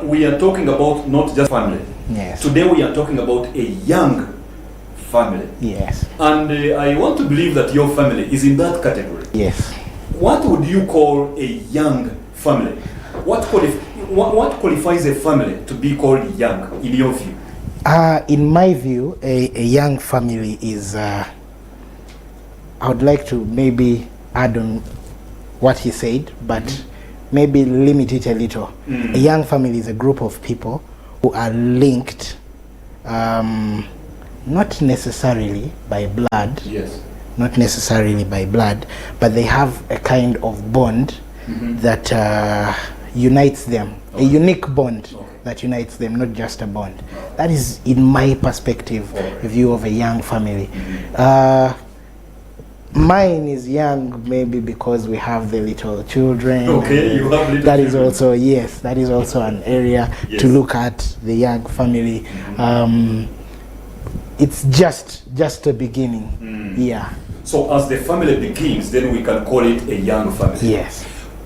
we are talking about not just family. Yes. Today we are talking about a young family. Yes. And I want to believe that your family is in that category. Yes. What would you call a young family? What qualifies a family to be called young, in your view? In my view, a young family is, I would like to maybe add on what he said, but maybe limit it a little. A young family is a group of people who are linked, not necessarily by blood, Yes. not necessarily by blood, but they have a kind of bond that unites them, a unique bond that unites them, not just a bond. That is, in my perspective, a view of a young family. Mine is young maybe because we have the little children. Okay, you have little That is children. also, yes, that is also an area Yes. to look at, the young family. It's just a beginning. Yeah. So as the family begins, then we can call it a young family. Yes.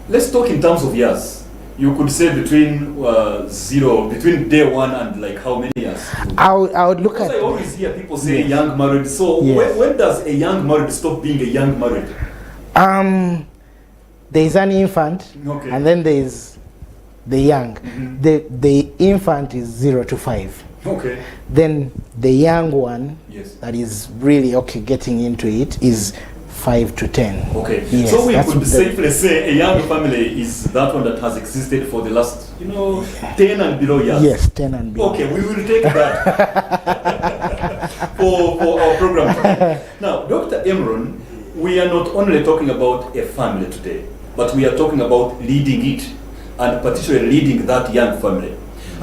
Let's talk in terms of years. You could say between between day one and like how many years? I would look Because at. I always hear people say Yes. young married. So Yes. when does a young married stop being a young married? There's an infant, Okay. and then there's the young. The infant is 0 to 5. Okay. Then the young one, Yes. that is really getting into it, is 5 to 10. Okay. Yes, So we that's could the- safely say a young family is that one that has existed for the last, 10 and below years. Yes, 10 and below. Okay, we will take that for our program today. Now, Dr. Emron, we are not only talking about a family today, but we are talking about leading it, and particularly leading that young family.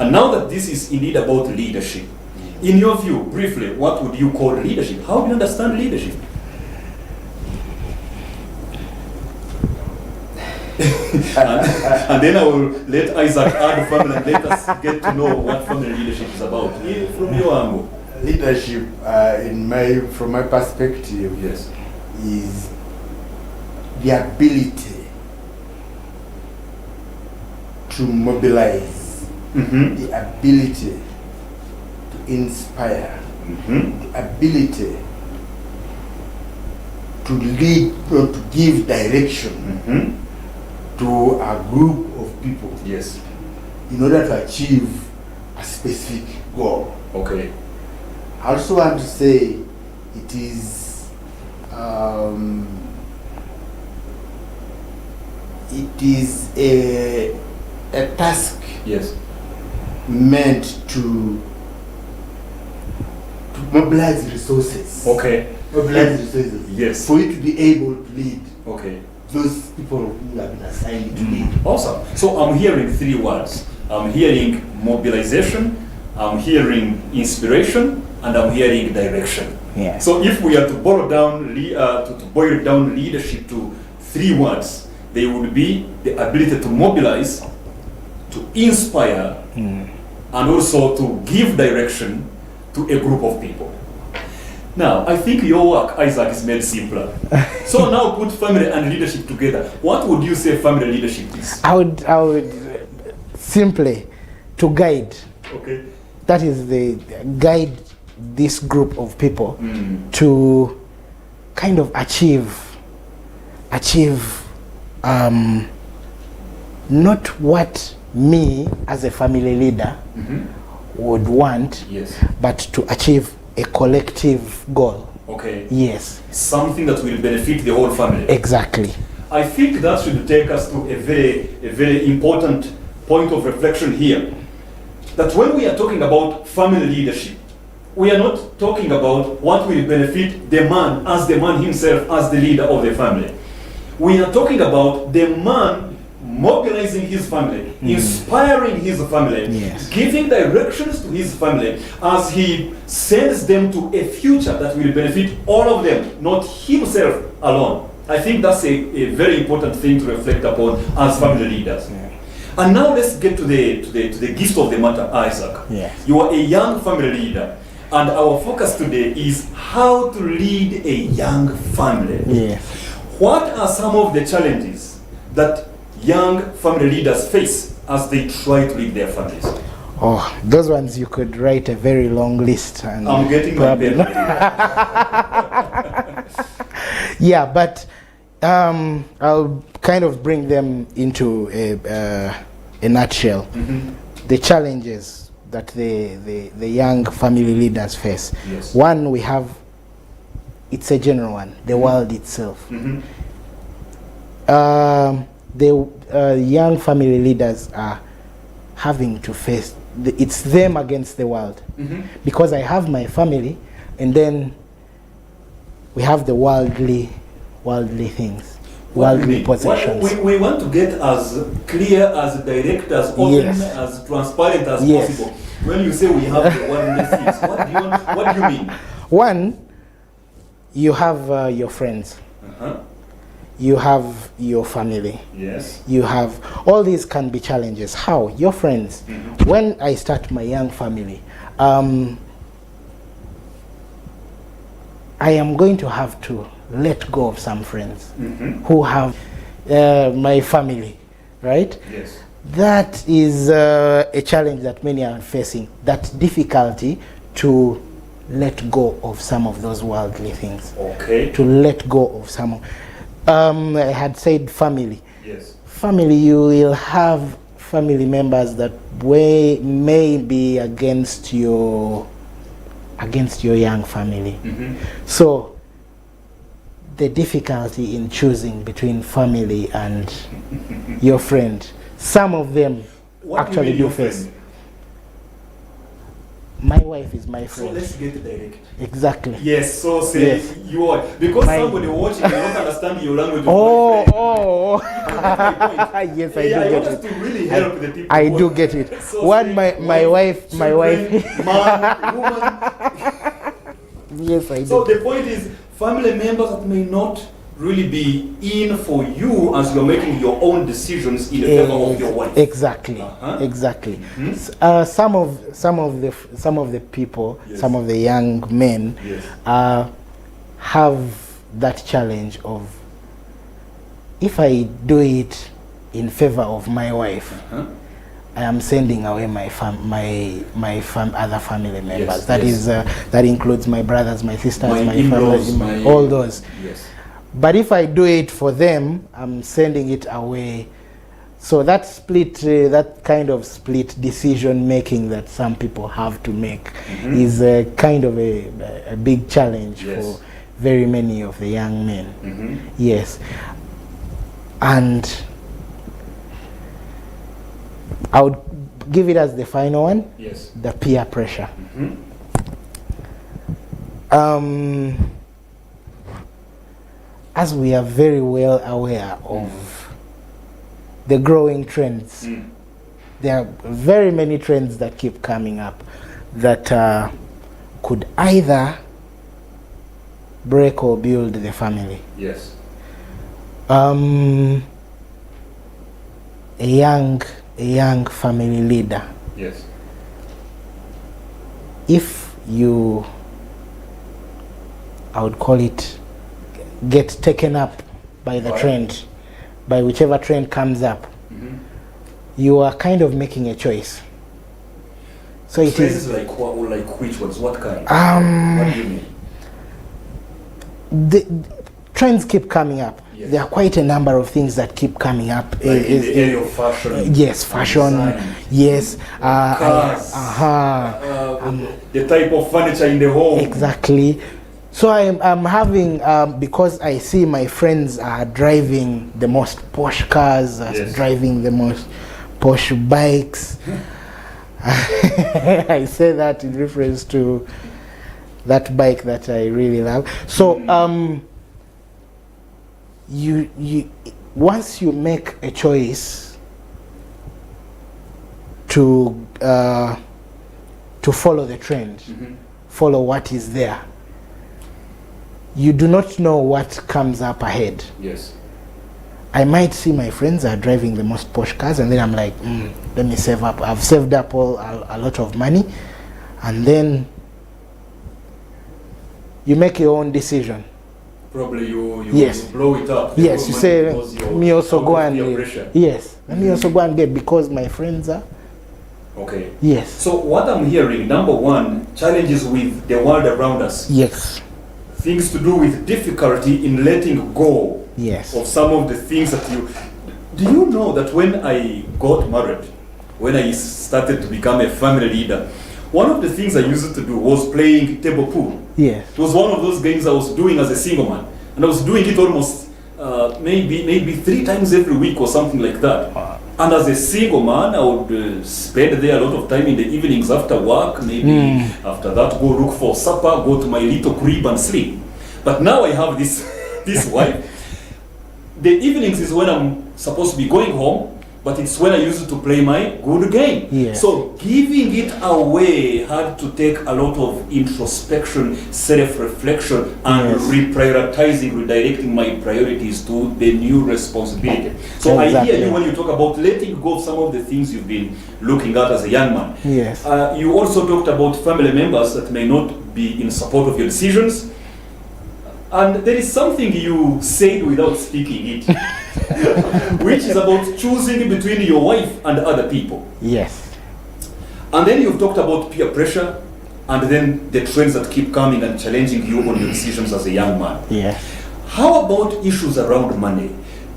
And now that this is indeed about leadership, in your view, briefly, what would you call leadership? How do you understand leadership? and then I will let Isaac add family and let us get to know what family leadership is about. From your angle. Leadership, from my perspective, Yes. is the ability to mobilize, the ability to inspire, the ability to lead or to give direction to a group of people Yes. in order to achieve a specific goal. Okay. I also want to say it is a task Yes. meant to mobilize resources. Okay. Mobilize resources. Yes. For you to be able to lead Okay. those people who have been assigned to lead. Awesome. So I'm hearing three words. I'm hearing mobilization, I'm hearing inspiration, and I'm hearing direction. Yeah. So if we are to boil down leadership to three words, they would be the ability to mobilize, to inspire, and also to give direction to a group of people. Now, I think your work, Isaac, is made simpler. So now put family and leadership together. What would you say family leadership is? I would simply to guide. Okay. That is the guide this group of people to kind of achieve not what me as a family leader would want, Yes. but to achieve a collective goal. Okay. Yes, Something that will benefit the whole family. exactly. I think that should take us to a very important point of reflection here. That when we are talking about family leadership, we are not talking about what will benefit the man himself as the leader of the family. We are talking about the man mobilizing his family, inspiring his family, Yes. giving directions to his family as he sends them to a future that will benefit all of them, not himself alone. I think that's a very important thing to reflect upon as family leaders. And now let's get to the gist of the matter, Isaac. Yes. You are a young family leader, and our focus today is how to lead a young family. Yes. What are some of the challenges that young family leaders face as they try to lead their families? Oh, those ones you could write a very long list. And I'm getting my probably pen not. ready. Yeah, but I'll kind of bring them into a nutshell. The challenges that the young family leaders face. Yes. One, we have, it's a general one, the world itself. The young family leaders are having to face, it's them against the world. Because I have my family, and then we have the worldly things, worldly possessions. We want to get as clear, as direct, as open, Yes. as transparent as Yes. possible. When you say we have the worldly things, what do you mean? One, you have your friends, you have your family, Yes. you have, all these can be challenges. How? Your friends. When I start my young family, I am going to have to let go of some friends who have my family, right? Yes. That is a challenge that many are facing, that difficulty to let go of some of those worldly things, Okay. to let go of some. I had said family. Yes. Family, you will have family members that may be against your young family. So the difficulty in choosing between family and your friend, some of them What actually you mean do your face. friend? My wife is my So friend. let's get direct. Exactly. Yes, so say Yes. you are, because My- somebody watching will not understand your language. Of Oh, my friend. oh. You get my point. Yes, I Yeah, do I get want us it. to really help the people. I who do are- get it. So One, say my wife, children, man, woman. Yes, I So do. the point is, family members that may not really be in for you as you're making your own decisions in the favor of your wife. Exactly. Exactly. Some of the people, Yes. some of the young men, Yes. have that challenge of, if I do it in favor of my wife, I am sending away my other family members. Yes, That yes. is that includes my brothers, my sisters, my in-laws, family, all those. Yes. But if I do it for them, I'm sending it away. So that split, that kind of split decision making that some people have to make is a kind of a big challenge Yes. for very many of the young men. Yes. And I would give it as the final one, Yes. the peer pressure. As we are very well aware of the growing trends, there are very many trends that keep coming up that could either break or build the family. Yes. A young family leader, Yes. if you, I would call it, get taken up by the Right. trend, by whichever trend comes up, you are kind of making a choice. So it Trends is like what, or like which ones? What kind? Um, What do you mean? the trends keep coming up. Yes. There are quite a number of things that keep coming up. Like in the area of fashion. Yes, fashion. design, Yes. cars. The type of furniture in the home. Exactly. So I'm having, because I see my friends are driving the most posh cars, Yes. driving the most posh bikes. I say that in reference to that bike that I really love. So you once you make a choice to follow the trend, follow what is there, you do not know what comes up ahead. Yes. I might see my friends are driving the most posh cars, and then I'm like, let me save up. I've saved up a lot of money, and then you make your own decision. Probably you Yes. blow it up. Yes, you say, Because you're me also out go of and peer pressure. yes, let me also go and get because my friends are. Okay. Yes. So what I'm hearing, number one, challenges with the world around us. Yes. Things to do with difficulty in letting go Yes. of some of the things that you... Do you know that when I got married, when I started to become a family leader, one of the things I used to do was playing table pool. Yes. It was one of those games I was doing as a single man. And I was doing it almost maybe 3 times every week or something like that. And as a single man, I would spend there a lot of time in the evenings after work, maybe after that go look for supper, go to my little crib and sleep. But now I have this, this wife. The evenings is when I'm supposed to be going home, but it's when I used to play my good game. Yes. So giving it away had to take a lot of introspection, self-reflection, and Yes. reprioritizing, redirecting my priorities to the new responsibility. So I Exactly. hear you when you talk about letting go of some of the things you've been looking at as a young man. Yes. You also talked about family members that may not be in support of your decisions. And there is something you said without speaking it, which is about choosing between your wife and other people. Yes. And then you've talked about peer pressure, and then the trends that keep coming and challenging you on your decisions as a young man. Yes. How about issues around money?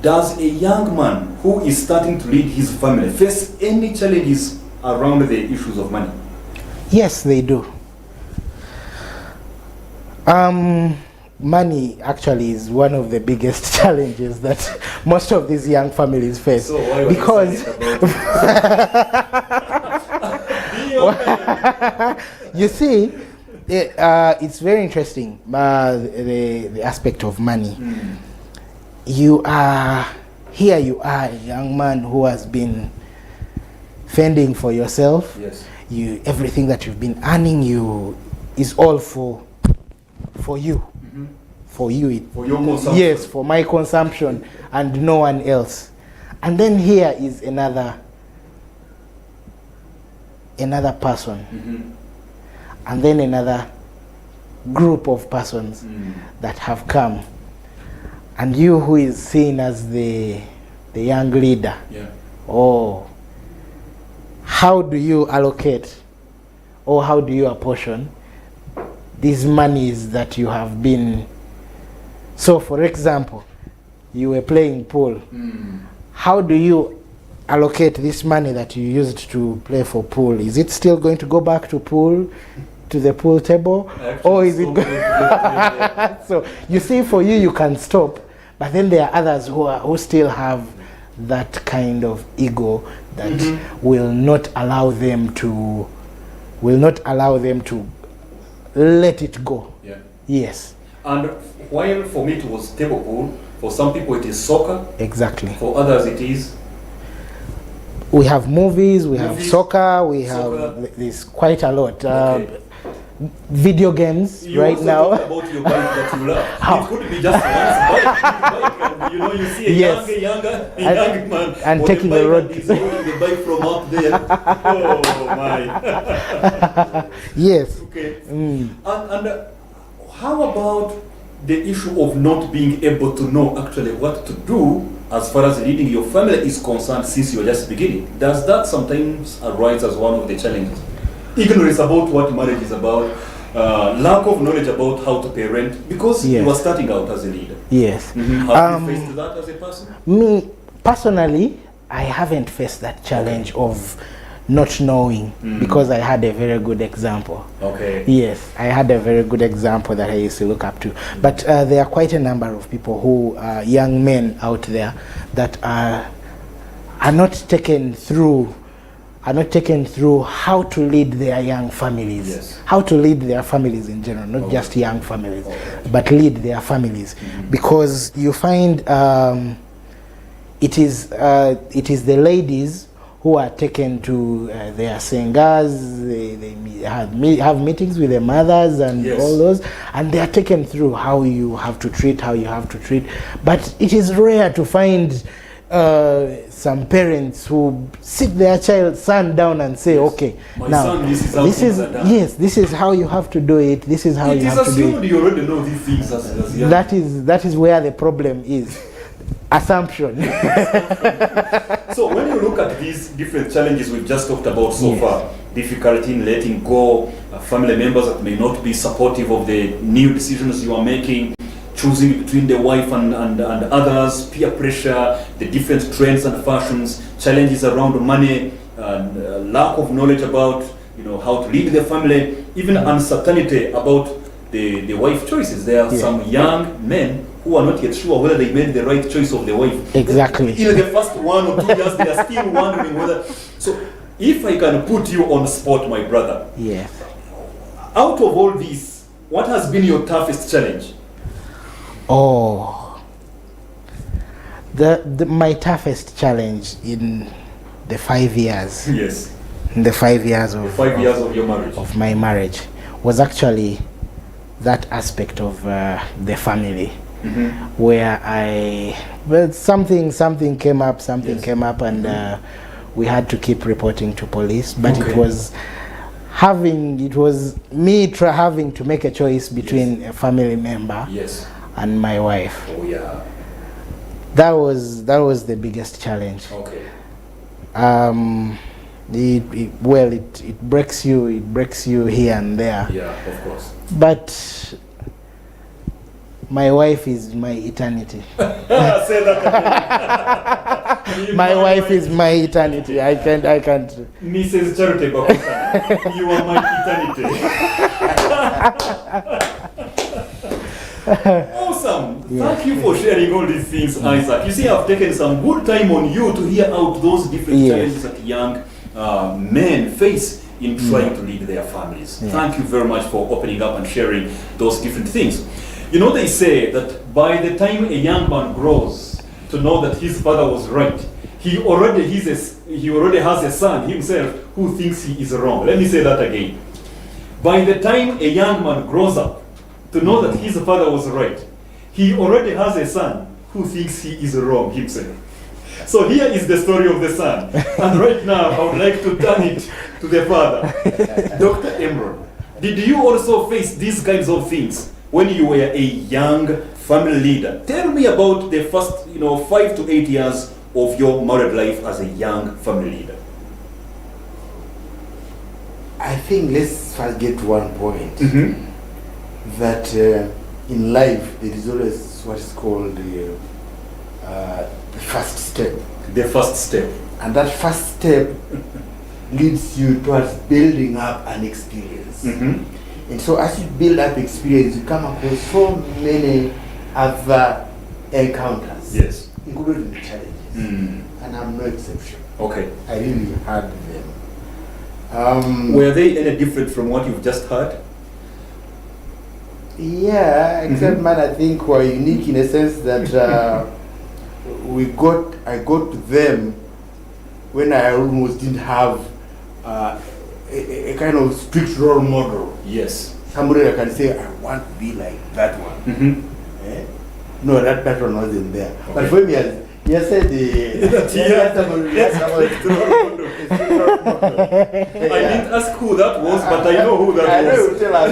Does a young man who is starting to lead his family face any challenges around the issues of money? Yes, they do. Money actually is one of the biggest challenges that most of these young families face. So why were you because saying about you see, it's very interesting, the aspect of money. You are a young man who has been fending for yourself. Yes. Everything that you've been earning is all for you. For you. For your consumption. Yes, for my consumption and no one else. And then here is another person. And then another group of persons that have come. And you who is seen as the young leader. Yeah. Oh, how do you allocate or how do you apportion these monies that you have been? So for example, you were playing pool. How do you allocate this money that you used to play for pool? Is it still going to go back to pool, to the pool table? Or is it so you see, for you can stop, but then there are others who still have that kind of ego that will not allow them to let it go. Yeah. Yes. And while for me it was table pool, for some people it is soccer, Exactly. for others it is... We have movies, we have Movies, soccer, we soccer. have, there's quite a lot. Okay. Video games You right also now. talked about your bike that you love. How? It could be just one bike, and you see a Yes. young man And on taking the bike the road. and he's holding the bike from up there. Oh my. Yes. Okay. And how about the issue of not being able to know actually what to do as far as leading your family is concerned since you're just beginning? Does that sometimes arise as one of the challenges? Ignorance about what marriage is about, lack of knowledge about how to parent, because Yes. you are starting out as a leader. Yes. Have you faced that as a person? Me personally, I haven't faced that challenge of not knowing because I had a very good example. Okay. Yes, I had a very good example that I used to look up to. But there are quite a number of people who are young men out there that are not taken through how to lead their young families, Yes. how to lead their families in general, not just young families, but lead their families, because you find it is the ladies who are taken to their singers, they have meetings with their mothers and Yes. all those, and they are taken through how you have to treat, but it is rare to find some parents who sit their son down and say, okay, My now son, this is how this things is are done. yes, this is how you have to do it. This is how It you is have to do assumed it. you already know these things as young. That is where the problem is. Assumption. So when you look at these different challenges we've just talked about so Yes. far, difficulty in letting go, family members that may not be supportive of the new decisions you are making, choosing between the wife and others, peer pressure, the different trends and fashions, challenges around money, and lack of knowledge about how to lead the family, even uncertainty about the wife choices. There are Yeah. some young men who are not yet sure whether they made the right choice of the wife. Exactly. In the first 1 or 2 years, they are still wondering whether. So, if I can put you on the spot, my brother, Yes. out of all this, what has been your toughest challenge? Oh, my toughest challenge in the 5 years, Yes, in the 5 years of 5 years of your marriage. of my marriage, was actually that aspect of the family, where something came up, Yes. came up, and we had to keep reporting to police. But Okay. it was me having to make a choice between a family member Yes. and my wife. Oh yeah. That was the biggest challenge. Okay. It breaks you here and there. Yeah, of course. But my wife is my eternity. Say that again. My wife is my eternity. I can't. Mrs. Charity Bakuta, you are my eternity. Awesome. Thank you for sharing all these things, Isaac. You see, I've taken some good time on you to hear out those different Yes. challenges that young men face in trying to lead their families. Yeah. Thank you very much for opening up and sharing those different things. You know, they say that by the time a young man grows to know that his father was right, he already has a son himself who thinks he is wrong. Let me say that again. By the time a young man grows up to know that his father was right, he already has a son who thinks he is wrong himself. So here is the story of the son. And right now, I would like to turn it to the father. Dr. Emron, did you also face these kinds of things when you were a young family leader? Tell me about the first 5 to 8 years of your married life as a young family leader. I think let's first get to one point Mm-hmm. that in life there is always what is called the first step, The first step. and that first step leads you towards building up an experience. Mm-hmm. And so as you build up experience, you come across so many other encounters, Yes. including the challenges. Mm. And I'm no exception. Okay. I really had them. Were they any different from what you've just heard? Yeah, except man, I think were unique in a sense that I got to them when I almost didn't have a kind of strict role model. Yes. Somebody that can say, I want to be like that one. Mm-hmm. Eh? No, that pattern wasn't there. Okay. But for me, you said I didn't ask who that was, but I know who that I know was. you will tell us.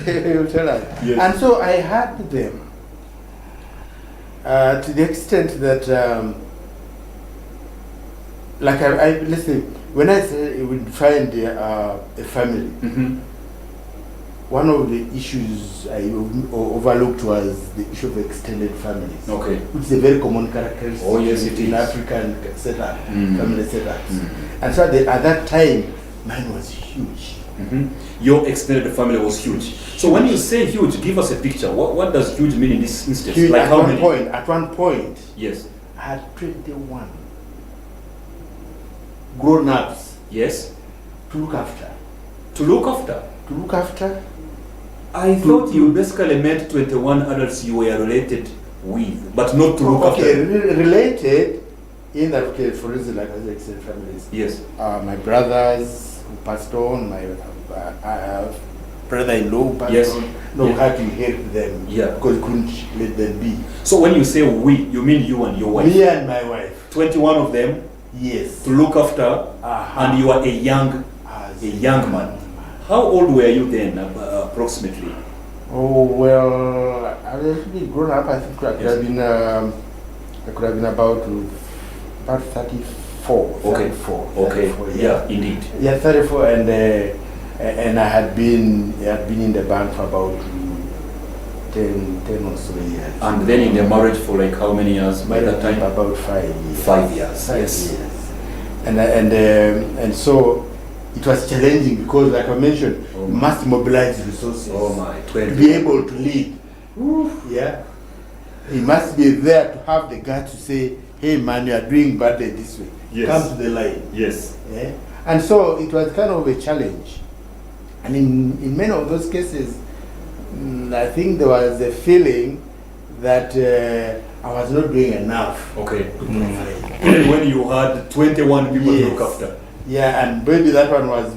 You will tell us. Yes. And so I had them to the extent that, like let's say, when I say we find a family, Mm-hmm. one of the issues I overlooked was the issue of extended families. Okay. Which is a very common characteristic Oh, yes, it in is. African setup, Mm. family setups. Mm. And so at that time, mine was huge. Mm-hmm. Your extended family was huge. So when you say huge, give us a picture. What does huge mean in this instance? Huge. Like At how one many? point, at one point, Yes. I had 21 grown-ups Yes. to look after. To look after. To look after. I thought you basically meant 21 adults you were related with, but not to look Okay, after. related in that case, for instance, like other extended families. Yes. My brothers who passed on, my brother-in-law, Yes. no, Yeah. had to inherit them. Yeah. Because he couldn't let them be. So when you say we, you mean you and your wife? Me and my wife. 21 of them Yes. to look after, Uh-huh. and you are a young man. How old were you then, approximately? Oh well, I was actually grown up. I think I could have been. I could have been about 34. Okay. 34. Okay. 34, Yeah, indeed. Yeah, 34, and I had been in the bank for about 10 or so years. And then in the marriage for like how many years by that time? About 5 years. 5 years. 5 Yes. years. And so it was challenging because, like I mentioned, Oh you my. must mobilize resources Oh my, to 20. be able to lead. Yeah, you must be there to have the guts to say, "Hey man, you are doing badly this way. Yes. Come to the line." Yes. Yeah? And so it was kind of a challenge. And in many of those cases, I think there was a feeling that I was not doing enough. Okay. To provide. Even when you had 21 people to Yes. look after. Yeah, and maybe that one was,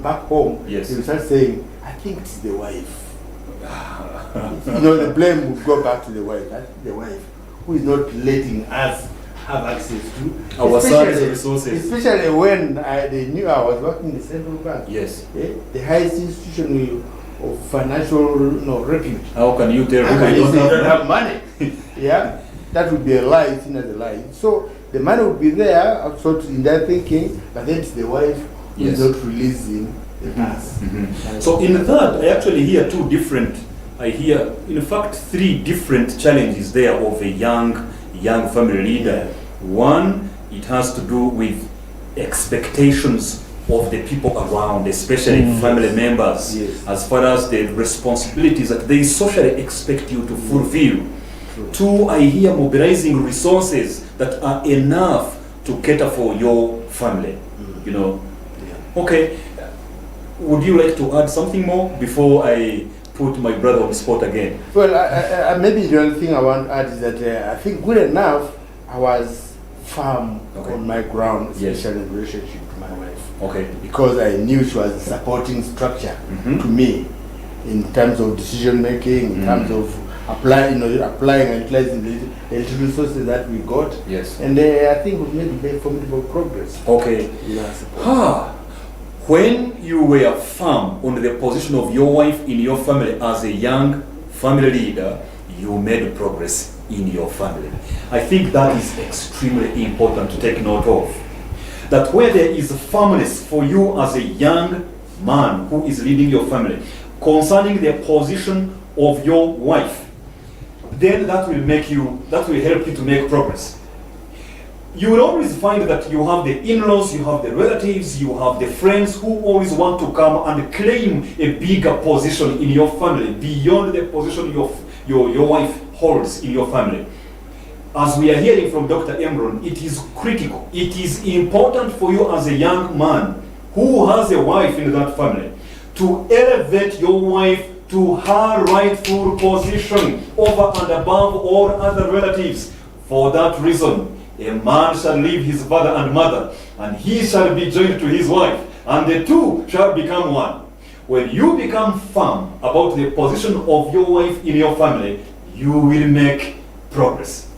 back home. Yes. You start saying, "I think it's the wife." The blame would go back to the wife. That's the wife who is not letting us have access to Our especially- sons' resources. Especially when they knew I was working in the central bank. Yes. The highest institution of financial refuge. How can you tell How people can you you say you don't have have money? Yeah, that would be a lie, seen as a lie. So the money would be there, sort in their thinking, but then it's the wife who Yes. is not releasing the gas. So in that, I actually hear I hear, in fact, 3 different challenges there of a young family leader. One, it has to do with expectations of the people around, especially family members, Yes. as far as the responsibilities that they socially expect you to fulfill. True. 2, I hear mobilizing resources that are enough to cater for your family. Yeah. Okay. Would you like to add something more before I put my brother on the spot again? Well, I maybe the only thing I want to add is that I think good enough I was firm Okay. on my ground, Yes. especially in relationship to my wife. Okay. Because I knew she was a supporting structure Mhm. to me in terms of decision making, in terms of applying and utilizing the little resources that we got. Yes. And I think we made very formidable progress. Okay. in our support. When you were firm on the position of your wife in your family as a young family leader, you made progress in your family. I think that is extremely important to take note of. That where there is firmness for you as a young man who is leading your family concerning the position of your wife, then that will help you to make progress. You will always find that you have the in-laws, you have the relatives, you have the friends who always want to come and claim a bigger position in your family beyond the position your wife holds in your family. As we are hearing from Dr. Emron, it is critical. It is important for you as a young man who has a wife in that family to elevate your wife to her rightful position over and above all other relatives. For that reason, a man shall leave his father and mother, and he shall be joined to his wife, and the two shall become one. When you become firm about the position of your wife in your family, you will make progress.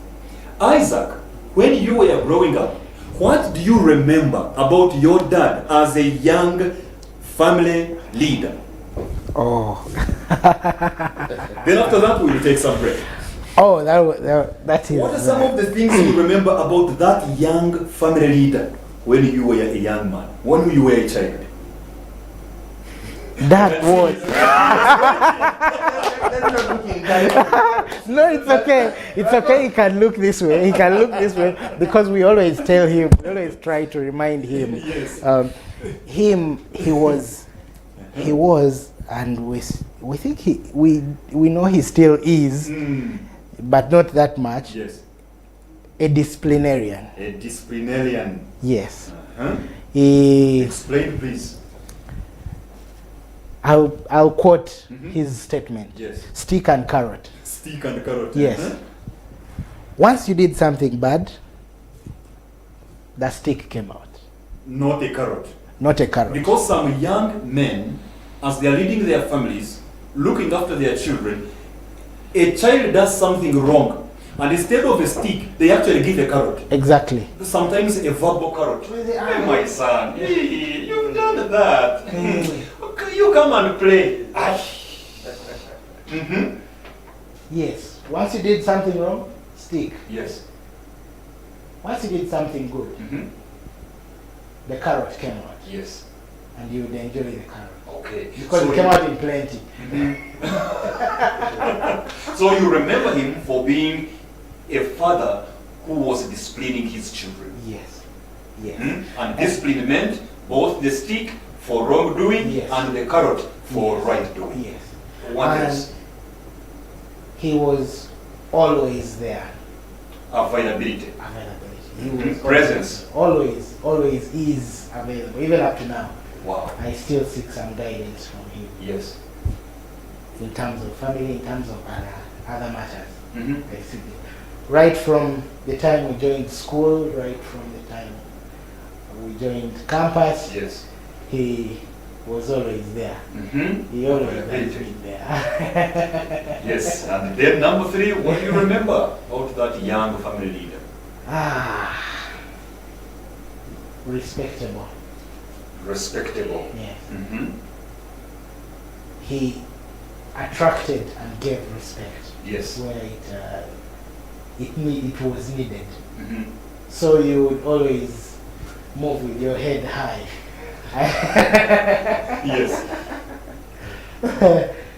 Isaac, when you were growing up, what do you remember about your dad as a young family leader? Oh. Then after that, we will take some break. Oh, that is. What are some of the things you remember about that young family leader when you were a young man, when you were a child? That was. No, it's okay. It's okay. He can look this way. He can look this way because we always tell him. We always try to remind him. Yes. He was, and we think we know he still is, but not that much. Yes. A disciplinarian. A disciplinarian. Yes. Uh-huh. He. Explain, please. I'll quote his statement. Yes. Stick and carrot. Stick and carrot. Yes. Uh-huh. Once you did something bad, the stick came out, Not a carrot. not a carrot. Because some young men as they are leading their families, looking after their children, a child does something wrong, and instead of a stick, they actually give a carrot. Exactly. Sometimes a verbal carrot. Hey, my son, hey, you've done that. Okay, you come and play. Yes. Once you did something wrong, stick. Yes. Once you did something good, the carrot came out. Yes. And you would enjoy the carrot. Okay. Because So it came out in plenty. So you remember him for being a father who was disciplining his children. Yes. Yes. And discipline meant both the stick for wrongdoing Yes. and the carrot for Yes. right doing. Yes. What And else? he was always there. Availability. Availability. He was Presence. always is available. Even up to now, Wow. I still seek some guidance from him Yes. in terms of family, in terms of other matters. Mm-hmm. I seek it. Right from the time we joined school, right from the time we joined campus, Yes. he was always there. Mm-hmm. He always has Availability. been there. Yes. And then number 3, what do you remember about that young family leader? Respectable. Respectable. Yes. Mm-hmm. He attracted and gave respect Yes. where it was needed. Mm-hmm. So you would always move with your head high. Yes.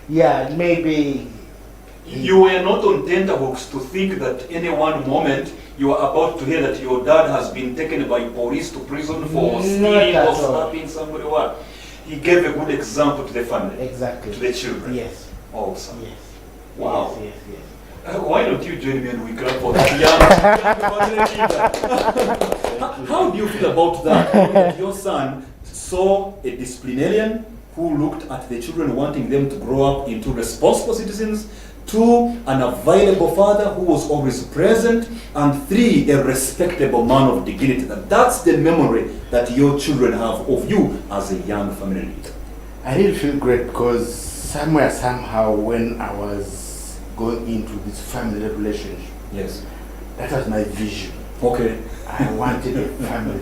Yeah, maybe. You were not on tenterhooks to think that any one moment you are about to hear that your dad has been taken by police to prison for Not stealing at or all. slapping somebody. What? He gave a good example to the family, Exactly. to the children. Yes. Awesome. Yes. Wow. Yes. Why don't you join me and we clap for that young family leader? How do you feel about that? That your son saw a disciplinarian who looked at the children, wanting them to grow up into responsible citizens, 2, an available father who was always present, and 3, a respectable man of dignity. That's the memory that your children have of you as a young family leader. I really feel great because somehow, when I was going into this family relationship, Yes. that was my vision. Okay. I wanted a family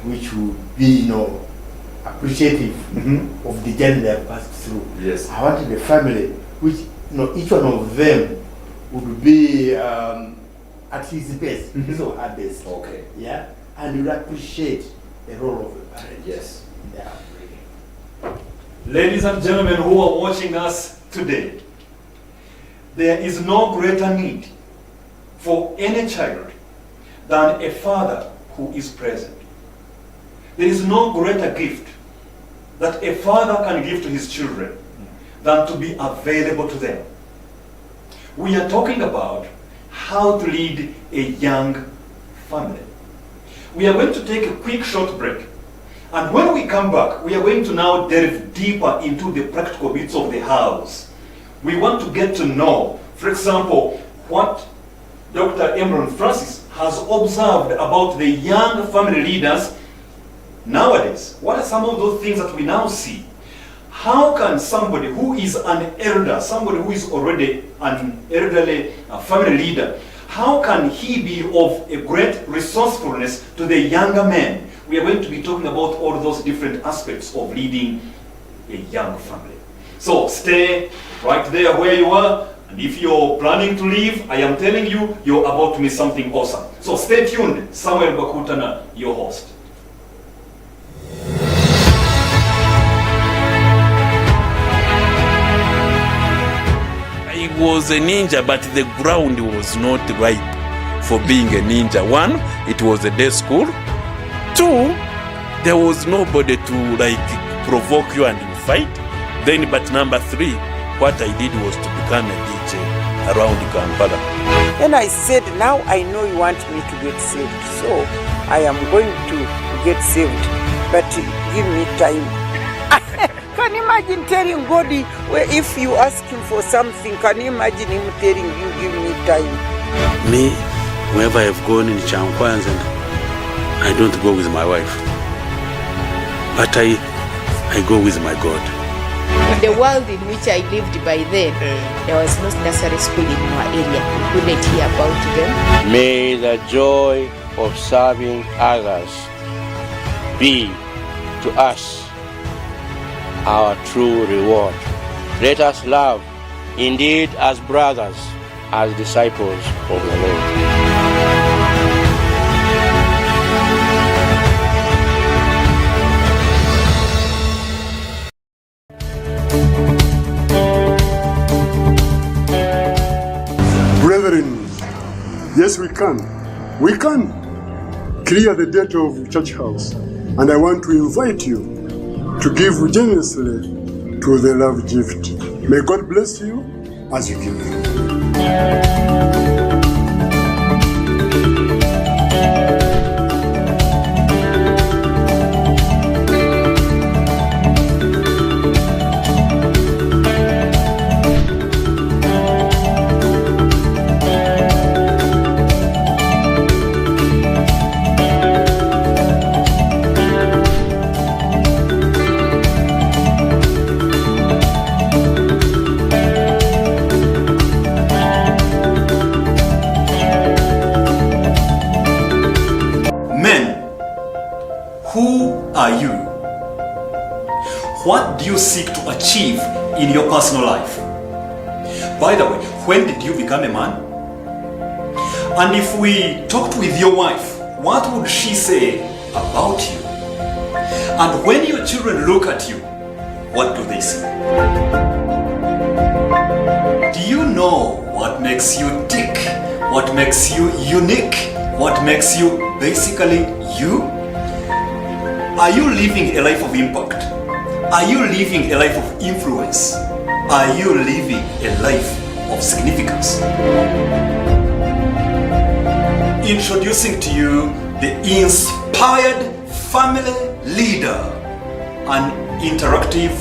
which would be, appreciative of the journey they have passed through. Yes. I wanted a family which, each one of them would be at his best, his or her best. Okay. Yeah, and would appreciate the role of a parent. Yes. in their upbringing. Ladies and gentlemen who are watching us today, there is no greater need for any child than a father who is present. There is no greater gift that a father can give to his children than to be available to them. We are talking about how to lead a young family. We are going to take a quick short break. And when we come back, we are going to now delve deeper into the practical bits of the house. We want to get to know, for example, what Dr. Emron Francis has observed about the young family leaders nowadays. What are some of those things that we now see? How can somebody who is an elder, somebody who is already an elderly family leader, how can he be of a great resourcefulness to the younger men? We are going to be talking about all those different aspects of leading a young family. So stay right there where you are, and if you're planning to leave, I am telling you, you're about to miss something awesome. So stay tuned. Samuel Bakutana, your host. I was a ninja, but the ground was not ripe for being a ninja. 1, it was a day school. 2, there was nobody to provoke you and you fight. Then, but number 3, what I did was to become a DJ around Kampala. Then I said, now I know you want me to get saved, so I am going to get saved, but give me time. Can you imagine telling God, if you ask him for something, can you imagine him telling you, give me time? Me, wherever I've gone in Chankwanza, I don't go with my wife, but I go with my God. the world in which I lived by then, there was no nursery school in our area. We couldn't hear about them. May the joy of serving others be to us our true reward. Let us love indeed as brothers, as disciples of the Lord. Brethren, yes we can. We can clear the debt of church house. And I want to invite you to give generously to the love gift. May God bless you as you give. Who are you? What do you seek to achieve in your personal life? By the way, when did you become a man? And if we talked with your wife, what would she say about you? And when your children look at you, what do they see? Do you know what makes you tick? What makes you unique? What makes you basically you? Are you living a life of impact? Are you living a life of influence? Are you living a life of significance? Introducing to you the Inspired Family Leader, an interactive,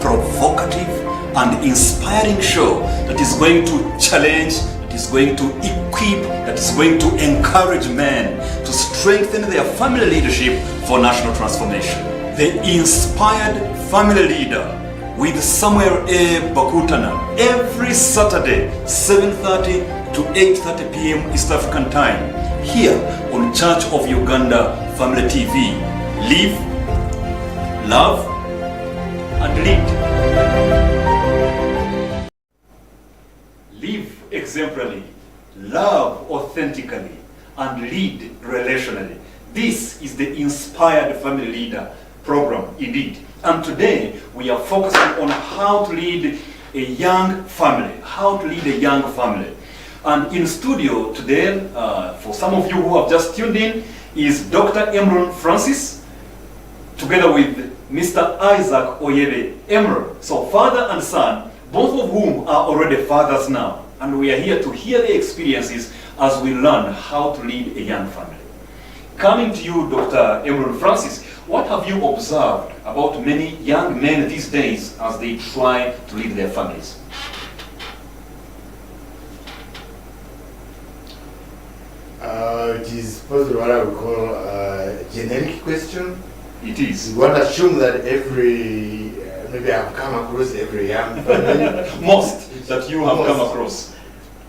provocative, and inspiring show that is going to challenge, that is going to equip, that is going to encourage men to strengthen their family leadership for national transformation. The Inspired Family Leader with Samuel A. Bakutana every Saturday 7:30 to 8:30 p.m. East African Time here on Church of Uganda Family TV. Live, love, and lead. Live exemplarily, love authentically, and lead relationally. This is the Inspired Family Leader program indeed. And today we are focusing on how to lead a young family. How to lead a young family. And in studio today, for some of you who have just tuned in, is Dr. Emron Francis, together with Mr. Isaac Oyebe Emron. So father and son, both of whom are already fathers now. And we are here to hear their experiences as we learn how to lead a young family. Coming to you, Dr. Emron Francis, what have you observed about many young men these days as they try to lead their families? It is possibly what I would call a generic question. It is. One assumes that every, maybe I've come across every young family. Most that you have Most. come across.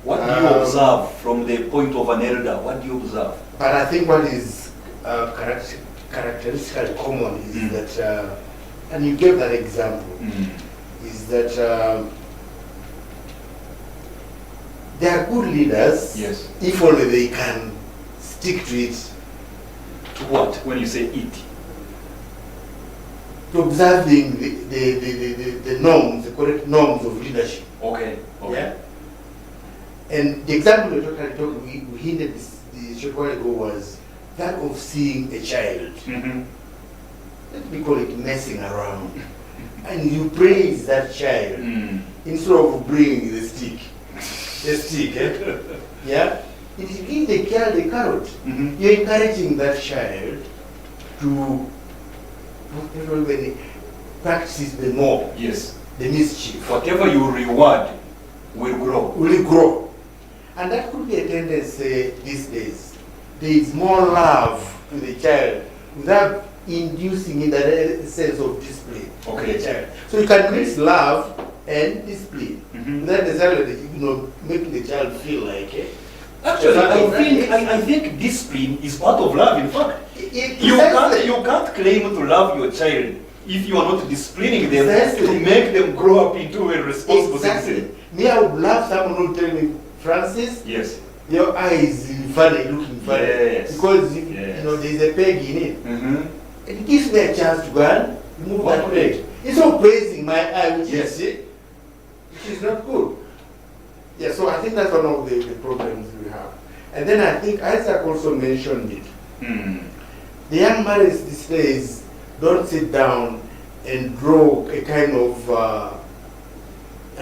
What do you observe from the point of an elder? What do you observe? But I think what is characteristically common is that, and you gave that example, is that they are good leaders, Yes. if only they can stick to it. To what? When you say it? To observing the norms, the correct norms of leadership. Okay. Okay. Yeah? And the example we hinted this short while ago was that of seeing a child, let me call it messing around, and you praise that child instead of bringing the stick. Yeah? It is giving the child a carrot. You're encouraging that child to practice the more, Yes. the mischief. Whatever you reward will grow. Will grow. And that could be a tendency these days. There is more love to the child without inducing in that sense of discipline Okay. in the child. So you can mix love and discipline. Mhm. Not necessarily, making the child feel like it. Actually, I think discipline is part of love. In fact, you can't claim to love your child if you are not disciplining them Exactly. to make them grow up into a responsible Exactly. citizen. Me, I would love someone who tell me, Francis, Yes. your eye is funny, looking funny. Yes. Because Yes. there's a peg in it. Mm-hmm. It gives me a chance to go and remove that Okay. peg. It's not praising my eye, which Yes. is not good. Yeah, so I think that's one of the problems we have. And then I think Isaac also mentioned it. Mm. The young marriage these days don't sit down and draw a kind of a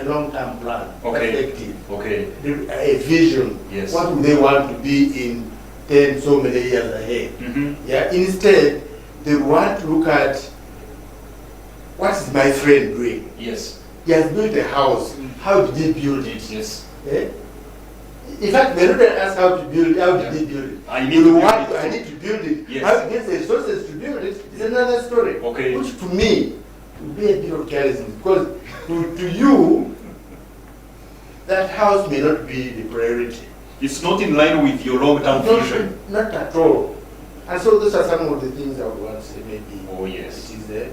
long-term plan, Okay. perspective, Okay. a vision. Yes. What do they want to be in 10 so many years ahead? Mm-hmm. Yeah. Instead, they want to look at what is my friend doing. Yes. He has built a house. How did he build it? Yes. Eh? In fact, they don't ask how to build it. How did he build it? I need You to build want it. I need to build it. Yes. How he gets the resources to build it is another story. Okay. Which to me would be a bit of carelessness because to you, that house may not be the priority. It's not in line with your long-term vision. Not at all. And so those are some of the things I would want to say maybe. Oh, yes. It is there.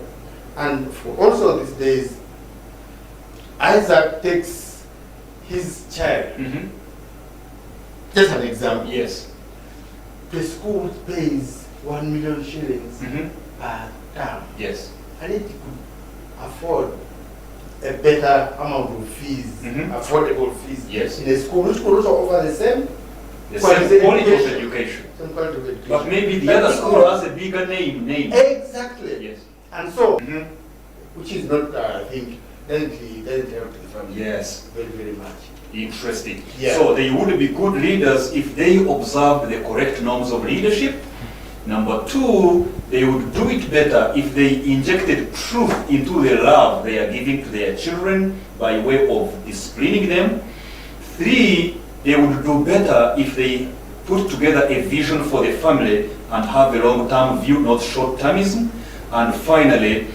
And for also these days, Isaac takes his child, Mm-hmm. just an example, Yes. to a school which pays 1 million shillings Mm-hmm. per term. Yes. And it could afford a better amount of fees, Mhm. affordable fees Yes. in a school which could also offer the same The quality same quality of education. education. Some quality of education. But maybe the But other because- school has a bigger name. Exactly. Yes. And so, Mm-hmm. which is not, I think, doesn't help the family Yes. very, very much. Interesting. Yeah. So they would be good leaders if they observed the correct norms of leadership. Number two, they would do it better if they injected truth into the love they are giving to their children by way of disciplining them. Three, they would do better if they put together a vision for the family and have a long-term view, not short-termism. And finally,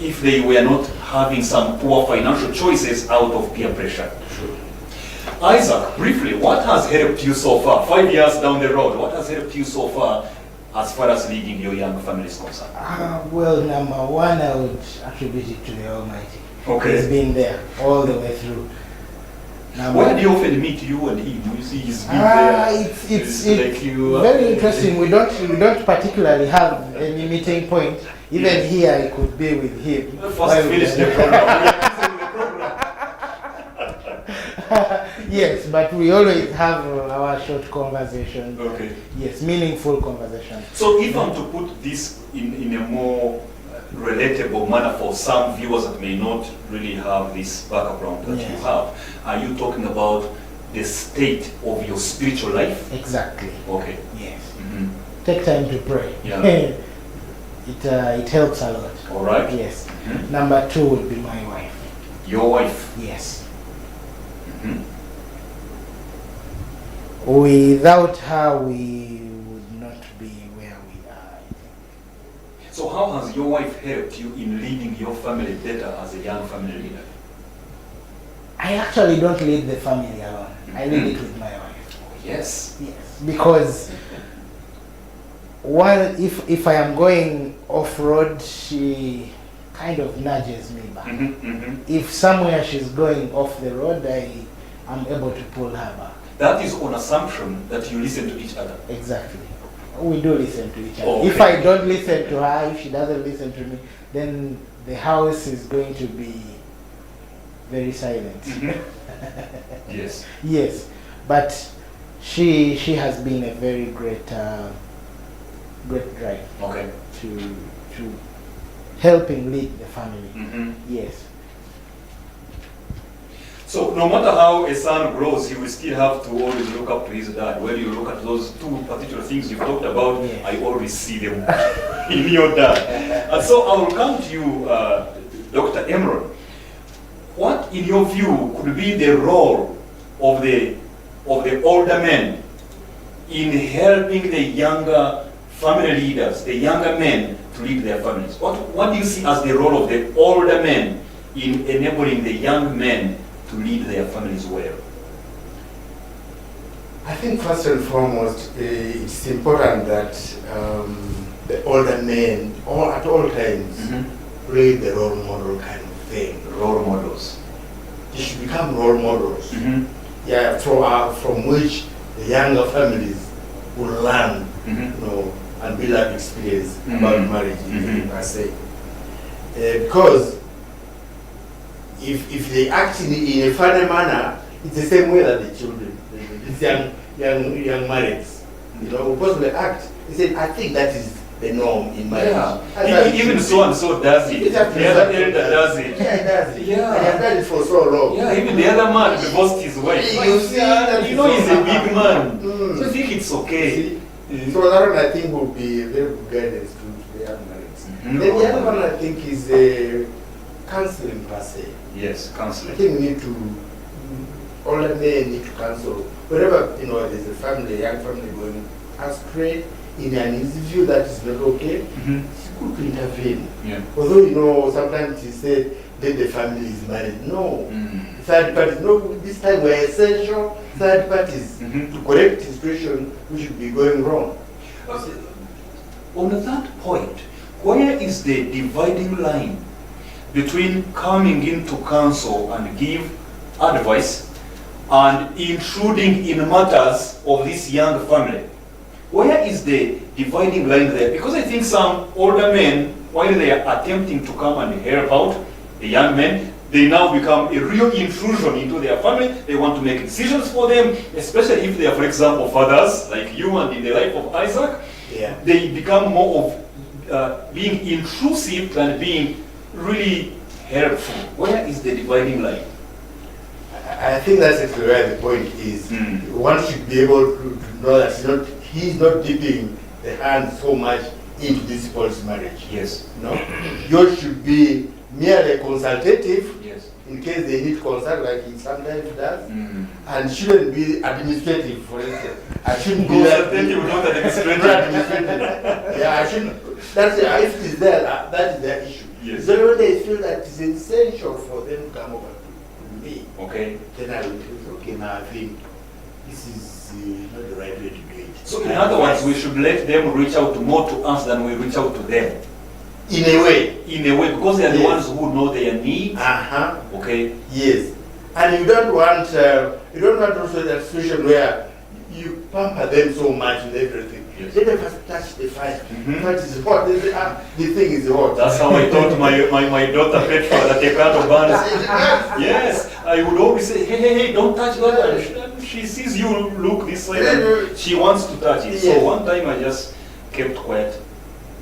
if they were not having some poor financial choices out of peer pressure. Isaac, briefly, what has helped you so far? 5 years down the road, what has helped you so far as far as leading your young family is concerned? Well, number one, I would attribute it to the Almighty. Okay. He's been there all the way through. Where do you often meet you and him? You see he's been there. It's like you. very interesting. We don't particularly have any meeting point. Even Yes. here, I could be with him. First while finish we- the program. Yes, but we always have our short conversations. Okay. Yes, meaningful conversations. So if I'm to put this in a more relatable manner for some viewers that may not really have this background that you Yes. have, are you talking about the state of your spiritual life? Exactly. Okay. Yes. Mhm. Take time to pray. Yeah. It helps a lot. All right. Yes. Mhm. Number two would be my wife. Your wife. Yes. Mhm. Without her, we would not be where we are. I think. So how has your wife helped you in leading your family better as a young family leader? I actually don't lead the family alone. I lead Mhm. it with my wife. Yes. Yes, because while if I am going off road, she kind of nudges me back. Mhm, mhm. If somewhere she's going off the road, I am able to pull her back. That is on assumption that you listen to each other. Exactly. We do listen to each other. Okay. If I don't listen to her, if she doesn't listen to me, then the house is going to be very silent. Mhm. Yes. Yes, but she has been a very great drive Okay. to helping lead the family. Mhm. Yes. So no matter how a son grows, he will still have to always look up to his dad. When you look at those two particular things you've talked about, Yes. I always see them in your dad. And so I will come to you, Dr. Emron. What, in your view, could be the role of the older men in helping the younger family leaders, the younger men, to lead their families? What do you see as the role of the older men in enabling the young men to lead their families well? I think first and foremost, it's important that the older men, at all times, play the role model kind of thing. Role models. They should become role models. Yeah, from which the younger families will learn, you know, and build up experience about marriage per se. Because if they act in a funny manner, it's the same way that the children, these young marrieds, you know, possibly act. They say, I think that is the norm in marriage. Yeah. Even so and so does it. The other elder does it. Yeah, he does it. Yeah. And he has done it for so long. Yeah, even the other man divorced his wife. You see, that you know, he's a big man. Mm. So I think it's okay. So that one I think would be a very good guidance to the young marrieds. Then the other one I think is counseling per se. Yes, I counseling. think we need to, older men need to counsel. Wherever, you know, there's a family, a young family going astray, in an view that is not okay, it's good to intervene. Yeah. Although, you know, sometimes you say, then the family is married. No. Third parties, no, this time we're essential third parties to correct the situation which should be going wrong. On that point, where is the dividing line between coming into counsel and give advice and intruding in matters of this young family? Where is the dividing line there? Because I think some older men, while they are attempting to come and help out the young men, they now become a real intrusion into their family. They want to make decisions for them, especially if they are, for example, fathers like you and in the life of Isaac. Yeah. They become more of being intrusive than being really helpful. Where is the dividing line? I think that's actually where the point is. One should be able to know that he's not dipping the hand so much into this false marriage. Yes. No? Yours should be merely consultative, Yes. in case they need to consult like he sometimes does, and shouldn't be administrative, for instance. I shouldn't be that. Consultative, not administrative. Not administrative. Yeah, I shouldn't. That's if it is there, that is their issue. Yes. So when they feel that it's essential for them to come over to me, Okay. then I will say, okay, now I think this is not the right way to do it. So in other words, we should let them reach out more to us than we reach out to them. In a way. In a way, because they are the Yes. ones who know their needs. Okay. Yes. And you don't want also that situation where you pamper them so much with everything. Yes. They never touch the fire. That is hot. They say, the thing is hot. That's how I taught my daughter Petra that they can't burn. Yes, I would always say, hey, don't touch that. And she sees you look this way and she wants to touch it. So one time I just kept quiet.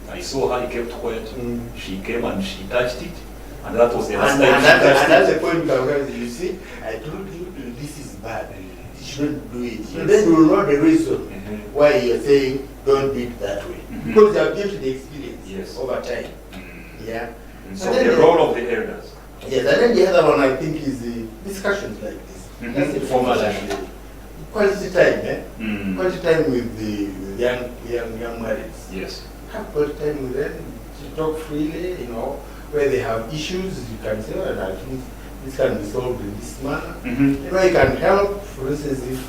I saw her, I kept quiet. She came and she touched it. And that was the last time she touched And that's it. the point where you see, I told you this is bad. You shouldn't do it. So then you will know the reason why you're saying don't do it that way. Because you have built the experience over time. Yeah. So the role of the elders. Yes, and then the other one I think is the discussions like this. That's the formal actually. Quality time, Quality time with the young marrieds. Yes. Have quality time with them to talk freely, you know, where they have issues, you can say, and I think this can be solved in this manner. You know, you can help, for instance, if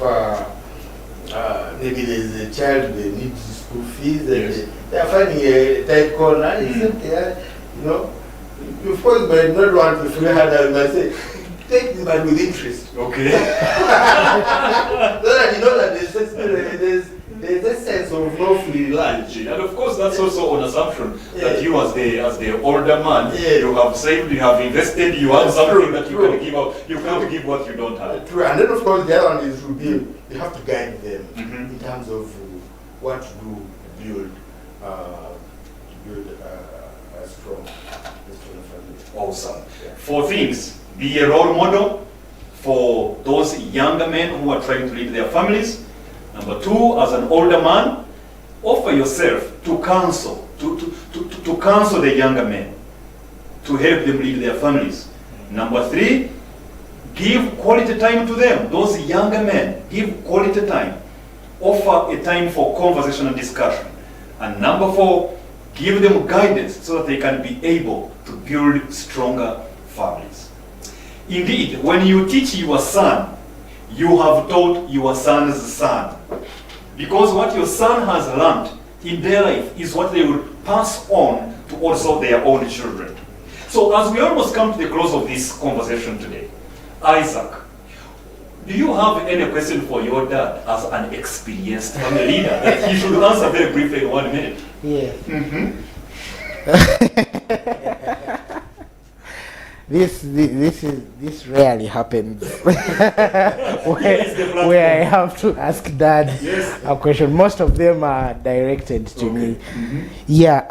maybe there's a child, they need school fees, and they are finding a tight corner, you know, of course, but not want to free hand, I might say, take this but with interest. Okay. So that you know that there's a sense of no free lunch. And of course, that's also an assumption that you, as the older man, you have saved, you have invested, you have something that you can give out. You can't give what you don't have. True, and then of course the other one is you have to guide them in terms of what to do to build a strong family. Awesome. Four things: be a role model for those younger men who are trying to lead their families. Number two, as an older man, offer yourself to counsel, to counsel the younger men, to help them lead their families. Number three, give quality time to them, those younger men, give quality time. Offer a time for conversation and discussion. And number 4, give them guidance so that they can be able to build stronger families. Indeed, when you teach your son, you have taught your son's son. Because what your son has learned in their life is what they will pass on to also their own children. So as we almost come to the close of this conversation today, Isaac, do you have any question for your dad as an experienced family leader that he should answer very briefly in 1 minute? Yeah. This rarely happens where I have to ask Dad a question. Most of them are directed to me. Yeah.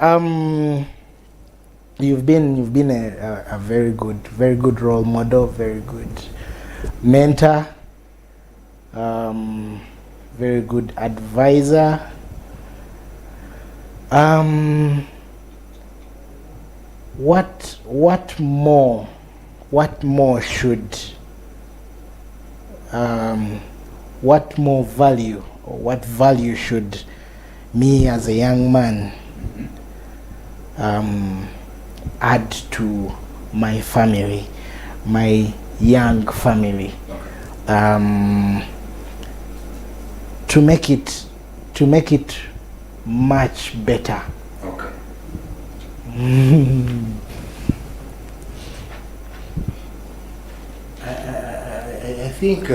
You've been a very good role model, very good mentor, very good advisor. What more should what more value, or what value should me as a young man add to my family, my young family, to make it much better? Okay. I think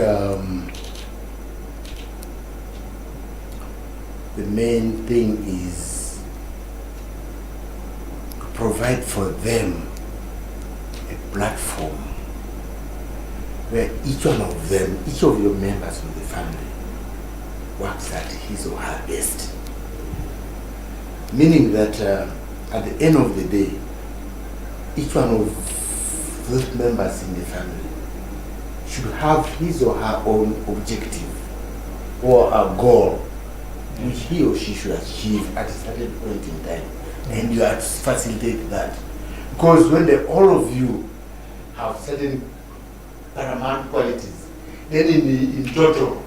the main thing is to provide for them a platform where each one of them, each of your members of the family, works at his or her best. Meaning that at the end of the day, each one of those members in the family should have his or her own objective or a goal which he or she should achieve at a certain point in time. And you have to facilitate that. Because when all of you have certain paramount qualities, then in total,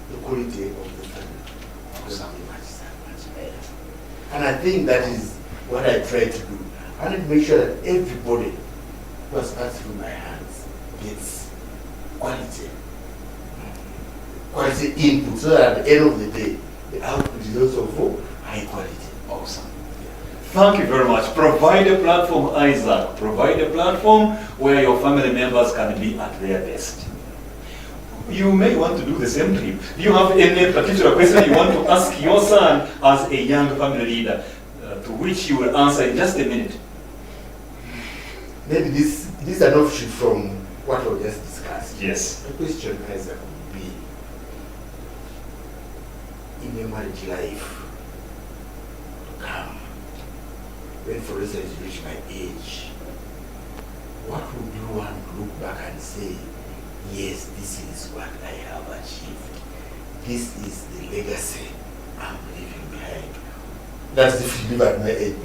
the quality of the family will be much better. And I think that is what I try to do. I need to make sure that everybody who has passed through my hands gets quality input, so that at the end of the day, the output is also for high quality. Awesome. Thank you very much. Provide a platform, Isaac. Provide a platform where your family members can be at their best. You may want to do the same thing. Do you have any particular question you want to ask your son as a young family leader, to which you will answer in just a minute? Maybe this is an offshoot from what we just discussed. Yes. The question, Isaac, would be, in your marriage life to come, when, for instance, you reach my age, what would you want to look back and say, yes, this is what I have achieved. This is the legacy I'm leaving behind. That's if you live at my age.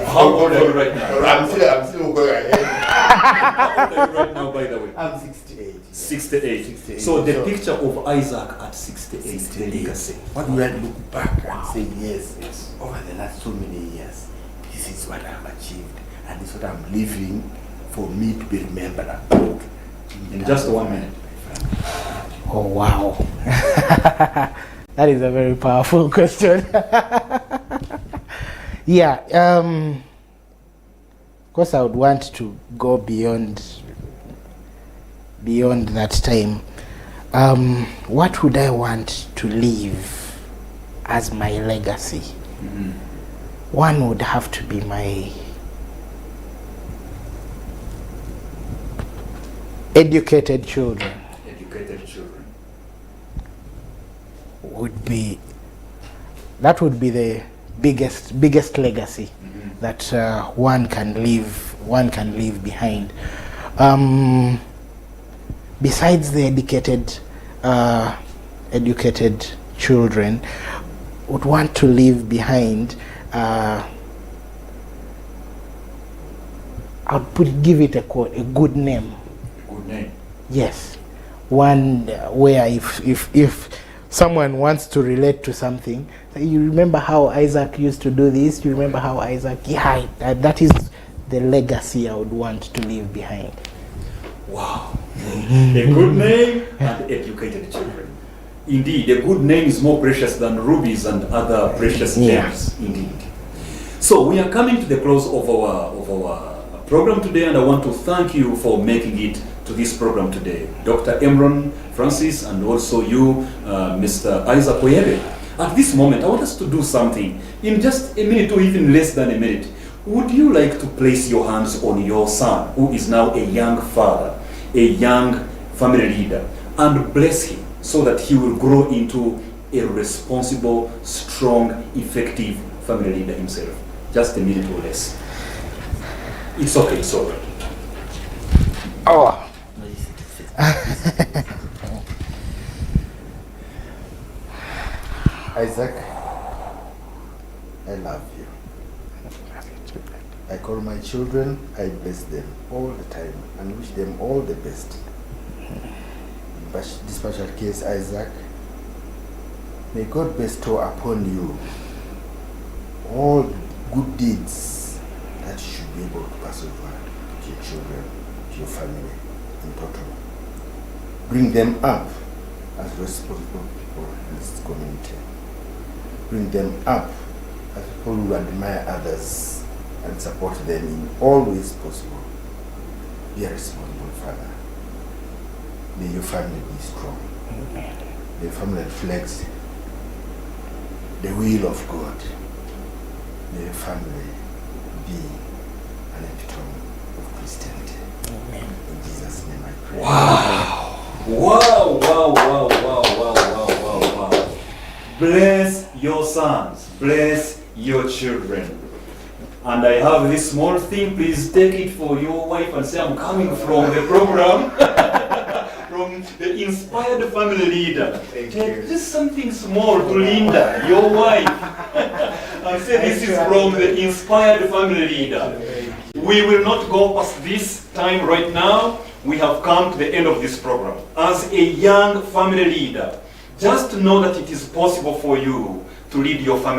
How old are you right now? I'm still going ahead. How old are you right now, by the way? I'm 68. 68. So the picture of Isaac at 68, the legacy. What do I look back and say, yes, over the last so many years, this is what I've achieved, and this is what I'm leaving for me to be remembered about. In just 1 minute. Oh, wow. That is a very powerful question. Yeah, of course I would want to go beyond that time. What would I want to leave as my legacy? One would have to be my educated children. Educated children. That would be the biggest legacy that one can leave behind. Besides the educated children, would want to leave behind. I would give it a good name. Good name. Yes, one where if someone wants to relate to something, you remember how Isaac used to do this, you remember how Isaac, yeah, that is the legacy I would want to leave behind. Wow. A good name and educated children. Indeed, a good name is more precious than rubies and other precious gems. Indeed. So we are coming to the close of our program today, and I want to thank you for making it to this program today, Dr. Emron Francis, and also you, Mr. Isaac Oyere. At this moment, I want us to do something in just a minute or even less than a minute. Would you like to place your hands on your son, who is now a young father, a young family leader, and bless him so that he will grow into a responsible, strong, effective family leader himself? Just a minute or less. It's okay, it's all right. Oh. Isaac, I love you. I call my children, I bless them all the time and wish them all the best. But this special case, Isaac, may God bestow upon you all good deeds that you should be able to pass over to your children, to your family in total. Bring them up as responsible people in this community. Bring them up as people who admire others and support them in all ways possible. Be a responsible father. May your family be strong. May your family reflect the will of God. May your family be an epitome of Christianity. Amen. In Jesus' name I pray. Wow! Wow, wow, wow, wow, wow, wow, wow, wow. Bless your sons, bless your children. And I have this small thing, please take it for your wife and say I'm coming from the program, from the Inspired Family Leader. Take just something small to Linda, your wife, and say this is from the Inspired Family Leader. We will not go past this time right now. We have come to the end of this program. As a young family leader, just know that it is possible for you to lead your family